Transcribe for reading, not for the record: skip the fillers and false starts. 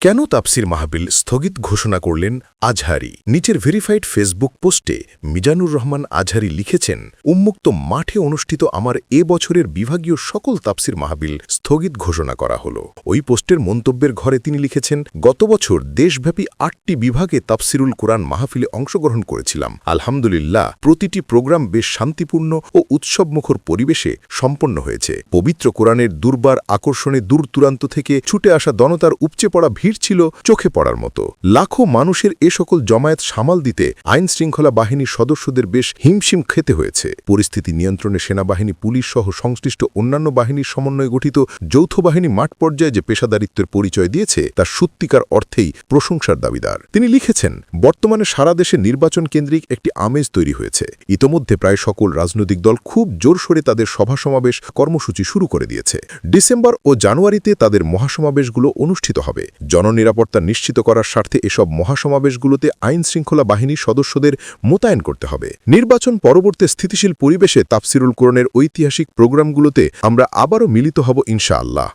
কেন তাফসির মাহফিল স্থগিত ঘোষণা করলেন আজহারী? নিচের ভেরিফাইড ফেসবুক পোস্টে মিজানুর রহমান আজহারী লিখেছেন, উন্মুক্ত মাঠে অনুষ্ঠিত আমার এ বছরের বিভাগীয় সকল তাফসির মাহফিল স্থগিত ঘোষণা করা হল। ওই পোস্টের মন্তব্যের ঘরে তিনি লিখেছেন, গত বছর দেশব্যাপী ৮টি বিভাগে তাফসিরুল কোরআন মাহফিলে অংশগ্রহণ করেছিলাম। আলহামদুলিল্লাহ, প্রতিটি প্রোগ্রাম বেশ শান্তিপূর্ণ ও উৎসবমুখর পরিবেশে সম্পন্ন হয়েছে। পবিত্র কোরআনের দুর্বার আকর্ষণে দূর দূরান্ত থেকে ছুটে আসা জনতার উপচে পড়া ভিড় ছিল চোখে পড়ার মতো। লাখো মানুষের এ সকল জমায়েত সামাল দিতে আইন শৃঙ্খলা বাহিনীর সদস্যদের বেশ হিমশিম খেতে হয়েছে। পরিস্থিতি নিয়ন্ত্রণে সেনাবাহিনী, পুলিশ সহ সংশ্লিষ্ট অন্যান্য বাহিনীর সমন্বয়ে গঠিত যৌথ বাহিনী মাঠ পর্যায়ে যে পেশাদারিত্বের পরিচয় দিয়েছে তা সত্যিকার অর্থেই প্রশংসার দাবিদার। তিনি লিখেছেন, বর্তমানে সারা দেশে নির্বাচন কেন্দ্রিক একটি আমেজ তৈরি হয়েছে। ইতোমধ্যে প্রায় সকল রাজনৈতিক দল খুব জোরসোরে তাদের সভা সমাবেশ কর্মসূচি শুরু করে দিয়েছে। ডিসেম্বর ও জানুয়ারিতে তাদের মহাসমাবেশগুলো অনুষ্ঠিত হবে। জননিরাপত্তা নিশ্চিত করার স্বার্থে এসব মহাসমাবেশগুলোতে আইন শৃঙ্খলা বাহিনীর সদস্যদের মোতায়েন করতে হবে। নির্বাচন পরবর্তী স্থিতিশীল পরিবেশে তাফসিরুল কোরআনের ঐতিহাসিক প্রোগ্রামগুলোতে আমরা আবারও মিলিত হব ইনশাআল্লাহ।